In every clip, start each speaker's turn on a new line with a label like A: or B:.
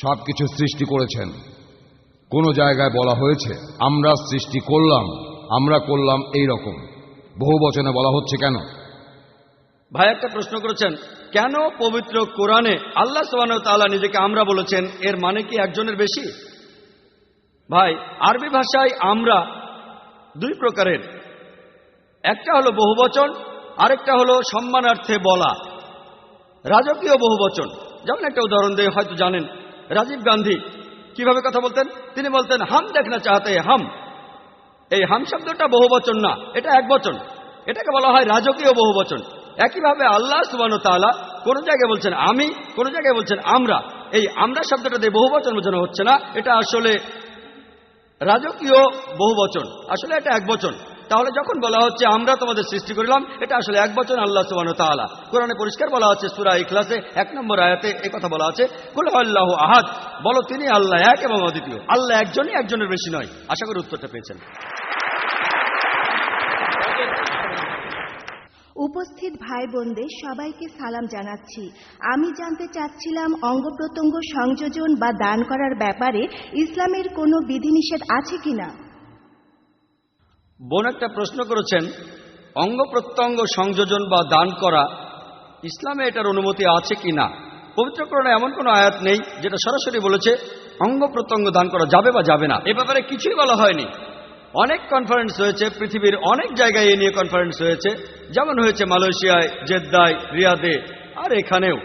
A: সবকিছু সৃষ্টি করেছেন। কোনো জায়গায় বলা হয়েছে আমরা সৃষ্টি করলাম, আমরা করলাম এই রকম। বহু বচনে বলা হচ্ছে কেন?
B: ভাই একটা প্রশ্ন করেছেন, কেন পবিত্র কোরআনে আল্লাহ সুবহানাহু ওয়া তাআলা নিজেকে আমরা বলেছেন? এর মানে কি একজনের বেশি? ভাই, আরবি ভাষায় আমরা দুই প্রকারের, একটা হলো বহুবচন, আরেকটা হলো সম্মানার্থে বলা রাজকীয় বহুবচন। যেমন একটা উদাহরণ দিয়ে হয়তো জানেন, রাজীব গান্ধী কিভাবে কথা বলতেন? তিনি বলতেন হাম দেখনা চাহতে হাম। এই হাম শব্দটা বহুবচন না, এটা একবচন, এটাকে বলা হয় রাজকীয় বহুবচন। একইভাবে আল্লাহ সুবহানাহু ওয়া তাআলা কোন জায়গায় বলছেন আমি, কোন জায়গায় বলছেন আমরা। এই আমরা শব্দটা দিয়ে বহুবচন বোঝানো হচ্ছে না, এটা আসলে রাজকীয় বহুবচন, আসলে এটা একবচন। তাহলে যখন বলা হচ্ছে আমরা তোমাদের সৃষ্টি করলাম, এটা আসলে একবচন আল্লাহ সুবহানাহু ওয়া তাআলা। কোরআনে পরিষ্কার বলা হচ্ছে সূরা ইখলাসে 1 নম্বর আয়াতে এই কথা বলা আছে, কুল আল্লাহু আহাদ, বলো তিনি আল্লাহ এক এবং অদ্বিতীয়। আল্লাহ একজনই, একজনের বেশি নয়। আশা করি উত্তরটা পেয়েছেন।
C: উপস্থিত ভাই বোনদের সবাইকে সালাম জানাচ্ছি। আমি জানতে চাচ্ছিলাম অঙ্গ প্রত্যঙ্গ সংযোজন বা দান করার ব্যাপারে ইসলামের কোনো বিধিনিষেধ আছে কিনা।
B: বোন একটা প্রশ্ন করেছেন, অঙ্গ প্রত্যঙ্গ সংযোজন বা দান করা ইসলামে এটার অনুমতি আছে কিনা। পবিত্র কোরআনে এমন কোনো আয়াত নেই যেটা সরাসরি বলেছে অঙ্গ প্রত্যঙ্গ দান করা যাবে বা যাবে না। এ ব্যাপারে কিছুই বলা হয়নি। অনেক কনফারেন্স হয়েছে, পৃথিবীর অনেক জায়গায় এ নিয়ে কনফারেন্স হয়েছে, যেমন হয়েছে মালয়েশিয়ায়, জেদ্দায়, রিয়াদে, আর এখানেও।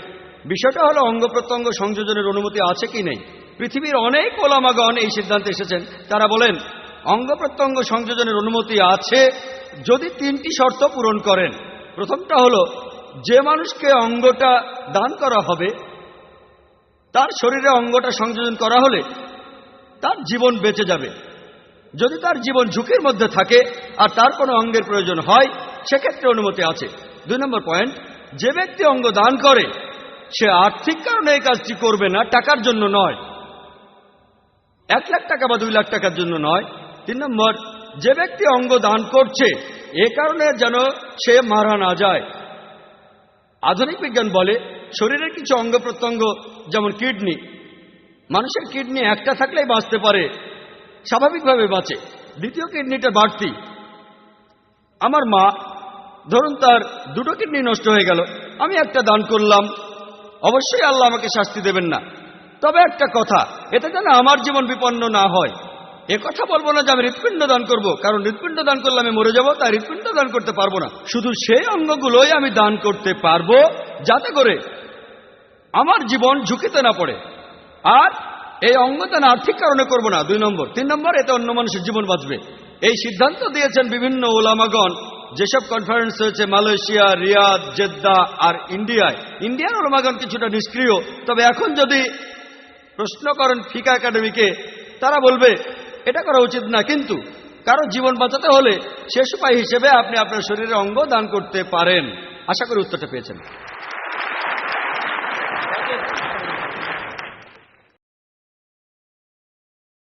B: বিষয়টা হলো অঙ্গ প্রত্যঙ্গ সংযোজনের অনুমতি আছে কি নেই। পৃথিবীর অনেক ওলামাগণ এই সিদ্ধান্তে এসেছেন। তারা বলেন অঙ্গ প্রত্যঙ্গ সংযোজনের অনুমতি আছে যদি 3টি শর্ত পূরণ করেন। প্রথমটা হলো যে মানুষকে অঙ্গটা দান করা হবে তার শরীরে অঙ্গটা সংযোজন করা হলে তার জীবন বেঁচে যাবে। যদি তার জীবন ঝুঁকির মধ্যে থাকে আর তার কোনো অঙ্গের প্রয়োজন হয়, সেক্ষেত্রে অনুমতি আছে। 2 নম্বর পয়েন্ট, যে ব্যক্তি অঙ্গ দান করে সে আর্থিক কারণে এই কাজটি করবে না, টাকার জন্য নয়, 1 লাখ টাকা বা 2 লাখ টাকার জন্য নয়। 3 নম্বর, যে ব্যক্তি অঙ্গ দান করছে এ কারণে যেন সে মারা না যায়। আধুনিক বিজ্ঞান বলে শরীরের কিছু অঙ্গ প্রত্যঙ্গ, যেমন কিডনি, মানুষের কিডনি একটা থাকলেই বাঁচতে পারে, স্বাভাবিকভাবে বাঁচে। দ্বিতীয় কিডনিটা বাড়তি। আমার মা, ধরুন তার 2টো কিডনি নষ্ট হয়ে গেল, আমি একটা দান করলাম, অবশ্যই আল্লাহ আমাকে শাস্তি দেবেন না। তবে একটা কথা, এতে যেন আমার জীবন বিপন্ন না হয়। এ কথা বলবো না যে আমি হৃৎপিণ্ড দান করব, কারণ হৃৎপিণ্ড দান করলে আমি মরে যাব, তাই হৃৎপিণ্ড দান করতে পারবো না। শুধু সেই অঙ্গগুলোই আমি দান করতে পারবো যাতে করে আমার জীবন ঝুঁকিতে না পড়ে। আর এই অঙ্গদান আর্থিক কারণে করব না। 2 নম্বর। 3 নম্বর, এতে অন্য মানুষের জীবন বাঁচবে। এই সিদ্ধান্ত দিয়েছেন বিভিন্ন ওলামাগণ। যেসব কনফারেন্স হয়েছে মালয়েশিয়া, রিয়াদ, জেদ্দা আর ইন্ডিয়ায়, ইন্ডিয়ার ওলামাগণ কিছুটা নিষ্ক্রিয়। তবে এখন যদি প্রশ্ন করেন ফিকা একাডেমিকে, তারা বলবে এটা করা উচিত না, কিন্তু কারো জীবন বাঁচাতে হলে শেষ উপায় হিসেবে আপনি আপনার শরীরের অঙ্গ দান করতে পারেন। আশা করি উত্তরটা পেয়েছেন।